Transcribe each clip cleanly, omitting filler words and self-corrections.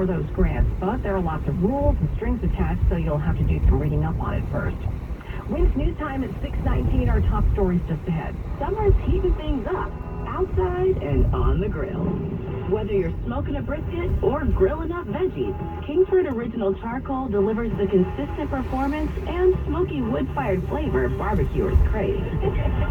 for those grants, but there are lots of rules and strings attached, so you'll have to do some reading up on it first. Win's news time at 6:19. Our top stories just ahead. Summer's heating things up, outside and on the grill. Whether you're smoking a brisket or grilling up veggies, Kingsford Original Charcoal delivers the consistent performance and smoky wood-fired flavor barbecuers crave.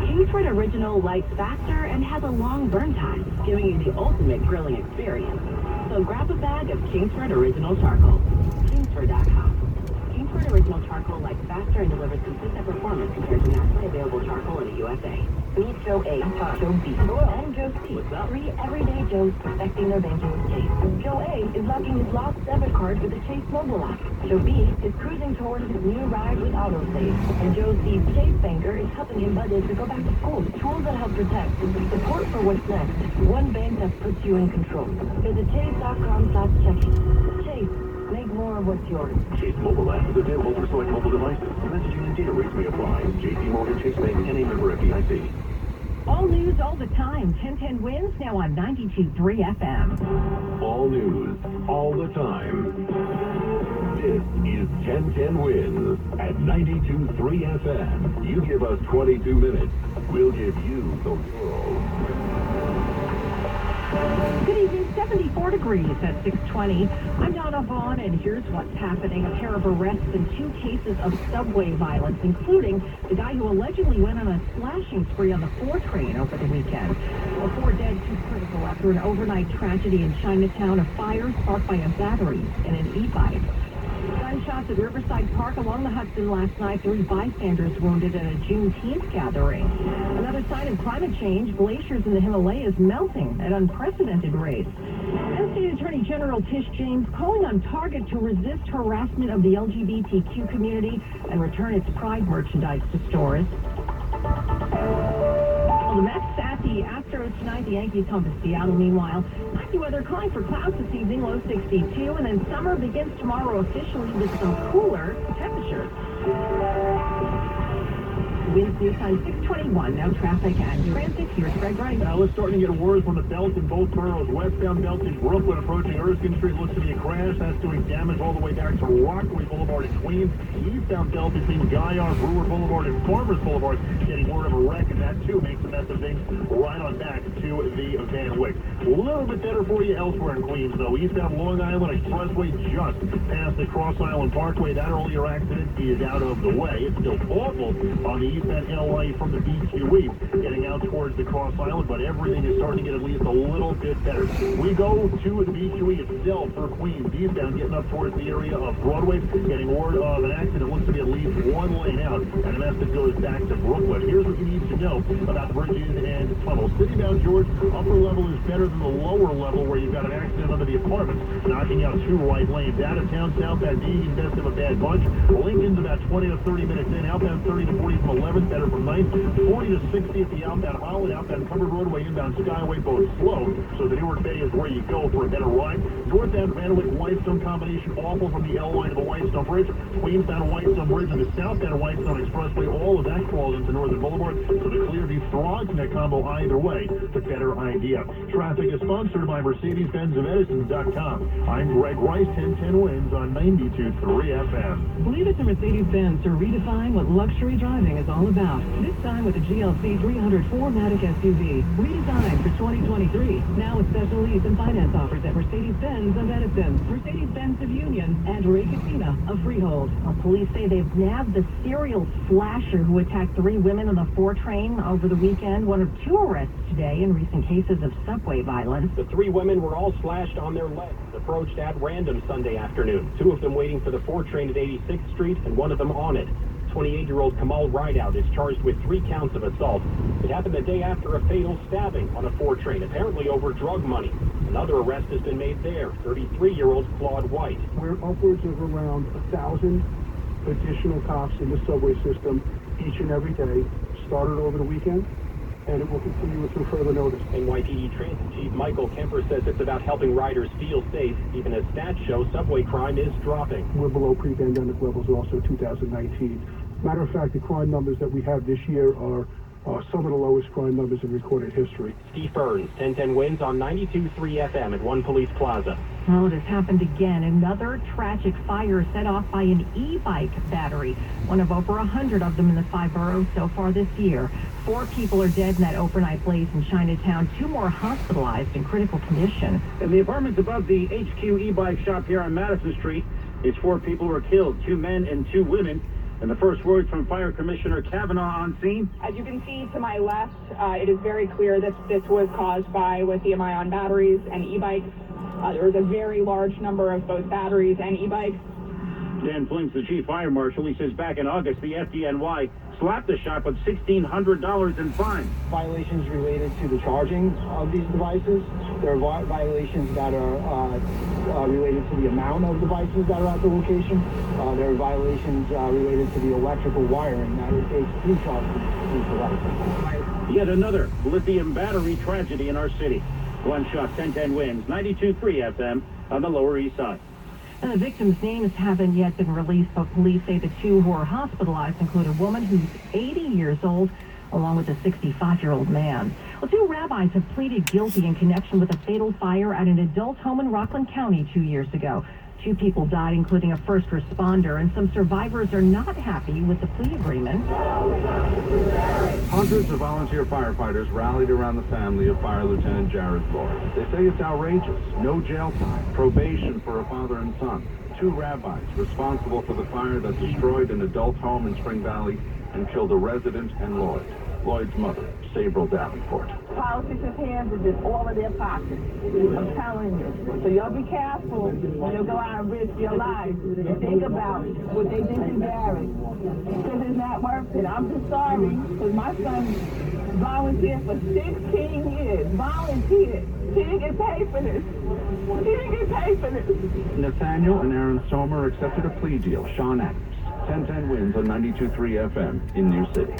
Kingsford Original lights faster and has a long burn time, giving you the ultimate grilling experience. So grab a bag of Kingsford Original Charcoal. Kingsford.com. Kingsford Original Charcoal lights faster and delivers consistent performance compared to nationally available charcoal in the USA. Meet Joe A, Joe B, and Joe C. Three everyday Joes perfecting their banking with Chase. Joe A is locking his lost debit card with the Chase mobile app. Joe B is cruising towards his new ride with AutoSave. And Joe C's Chase banker is helping him budget to go back to school. Tools that help protect. Support for what's next. One bank that puts you in control. Visit chase.com/checking. Chase. Make more of what's yours. Chase mobile app is available for select mobile devices. Messaging and data rates may apply. J.P. Morgan Chase Bank and a member FDIC. All news all the time. 1010 Wins now on 92.3 FM. All news all the time. This is 1010 Wins at 92.3 FM. You give us 22 minutes, we'll give you the world. Good evening, 74 degrees at 6:20. I'm Donna Vaughn, and here's what's happening. A pair of arrests and 2 cases of subway violence, including the guy who allegedly went on a slashing spree on the 4 train over the weekend. 4 dead, 2 critical after an overnight tragedy in Chinatown, a fire sparked by a battery in an e-bike. Gunshots at Riverside Park along the Hudson last night. 3 bystanders wounded at a Juneteenth gathering. Another sign of climate change, glaciers in the Himalayas melting at unprecedented rates. And State Attorney General Tish James calling on Target to resist harassment of the LGBTQ community and return its Pride merchandise to stores. Well, the Mets at the Astros tonight. The Yankees home to Seattle. Meanwhile, icy weather calling for clouds this evening, low 62, and then summer begins tomorrow officially with some cooler temperatures. Winds news time 6:21. Now traffic and transit. Here's Greg Wright. Now let's start to get worse from the belt in both boroughs. Westbound belt in Brooklyn approaching Erskine Street looks to be a crash. That's doing damage all the way back to Rockaway Boulevard in Queens. Eastbound belt between Gaillard, Brewer Boulevard, and Farmers Boulevard getting word of a wreck, and that too makes a mess of things right on back to the Van Wyck. A little bit better for you elsewhere in Queens, though. Eastbound Long Island Expressway just past the Cross Island Parkway. That earlier accident is out of the way. It's still awful on the eastbound LA from the BQE getting out towards the Cross Island, but everything is starting to get at least a little bit better. We go to the BQE itself for Queens. Eastbound getting up towards the area of Broadway, getting word of an accident. Looks to be at least 1 lane out, and a mess that goes back to Brooklyn. Here's what you need to know about bridges and tunnels. Citybound George, upper level is better than the lower level where you've got an accident under the apartments, knocking out 2 right lanes. Out of town, southbound being best of a bad bunch. Lincoln's about 20 to 30 minutes in. Outbound 30 to 40 from 11th, better from 9th. 40 to 60 at the outbound Holland, outbound Covered Roadway, inbound Skyway, both slow. So the Newark Bay is where you go for a better ride. Northbound Van Wyck Whitestone combination awful from the L line to the Whitestone Bridge. Queensbound Whitestone Bridge and the southbound Whitestone Expressway, all of that crawls into Northern Boulevard. So the Clearview Throgsneck combo either way, the better idea. Traffic is sponsored by Mercedes-Benz of Edison.com. I'm Greg Rice, 1010 Wins on 92.3 FM. Leave it to Mercedes-Benz to redefine what luxury driving is all about. This time with the GLC 300 4MATIC SUV, redesigned for 2023. Now with special lease and finance offers at Mercedes-Benz of Edison, Mercedes-Benz of Union, and Ray Casina of Freehold. Well, police say they've nabbed the serial slasher who attacked 3 women on the 4 train over the weekend. One of 2 arrests today in recent cases of subway violence. The 3 women were all slashed on their legs, approached at random Sunday afternoon. 2 of them waiting for the 4 train at 86th Street and 1 of them on it. 28-year-old Kamal Rideout is charged with 3 counts of assault. It happened the day after a fatal stabbing on a 4 train, apparently over drug money. Another arrest has been made there, 33-year-old Claude White. We're upwards of around 1,000 additional cops in the subway system each and every day, started over the weekend, and it will continue until further notice. NYPD Transit Chief Michael Kemper says it's about helping riders feel safe, even as stats show subway crime is dropping. We're below pre-pandemic levels also 2019. Matter of fact, the crime numbers that we have this year are some of the lowest crime numbers in recorded history. Steve Burns, 1010 Wins on 92.3 FM at One Police Plaza. Well, it has happened again. Another tragic fire set off by an e-bike battery. One of over 100 of them in the 5 boroughs so far this year. 4 people are dead in that overnight blaze in Chinatown. 2 more hospitalized in critical condition. In the apartments above the HQ e-bike shop here on Madison Street, these 4 people were killed, 2 men and 2 women. And the first words from Fire Commissioner Kavanaugh on scene. As you can see to my left, it is very clear that this was caused by lithium-ion batteries and e-bikes. There was a very large number of both batteries and e-bikes. Dan Flynn's the chief fire marshal. He says back in August, the FDNY slapped the shop with $1,600 in fines. Violations related to the charging of these devices. There are violations that are related to the amount of devices that are at the location. There are violations related to the electrical wiring that it takes to charge these devices. Yet another lithium battery tragedy in our city. Glen 1010 Wins, 92.3 FM on the Lower East Side. And the victims' names haven't yet been released, but police say the 2 who are hospitalized include a woman who's 80 years old, along with a 65-year-old man. Well, 2 rabbis have pleaded guilty in connection with a fatal fire at an adult home in Rockland County 2 years ago. 2 people died, including a first responder, and some survivors are not happy with the plea agreement. Hundreds of volunteer firefighters rallied around the family of Fire Lieutenant Jared Lloyd. They say it's outrageous. No jail time, probation for a father and son. 2 rabbis responsible for the fire that destroyed an adult home in Spring Valley and killed a resident and Lloyd's mother, Sabril Davenport. Politicians' hands are just all in their pockets. I'm telling you. So y'all be careful when you go out and risk your life and think about what they did to Gary. Because it's not worth it. I'm just sorry because my son volunteered for 16 years. Volunteered. He didn't get paid for this. He didn't get paid for this. Nathaniel and Aaron Somer accepted a plea deal. Sean Adams, 1010 Wins on 92.3 FM in New City.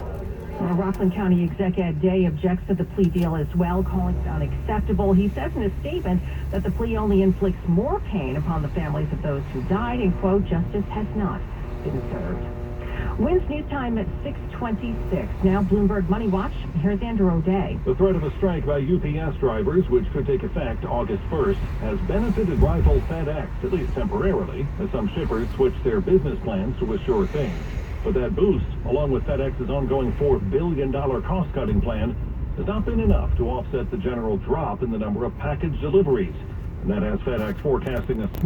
Well, Rockland County Exec Ed Day objects to the plea deal as well, calling it unacceptable. He says in a statement that the plea only inflicts more pain upon the families of those who died, and, quote, justice has not been served. Wins News Time at 6:26. Now Bloomberg Money Watch. Here's Andrew O'Day. The threat of a strike by UPS drivers, which could take effect August 1st, has benefited rival FedEx, at least temporarily, as some shippers switch their business plans to a sure thing. But that boost, along with FedEx's ongoing $4 billion cost-cutting plan, has not been enough to offset the general drop in the number of package deliveries. And that has FedEx forecasting a small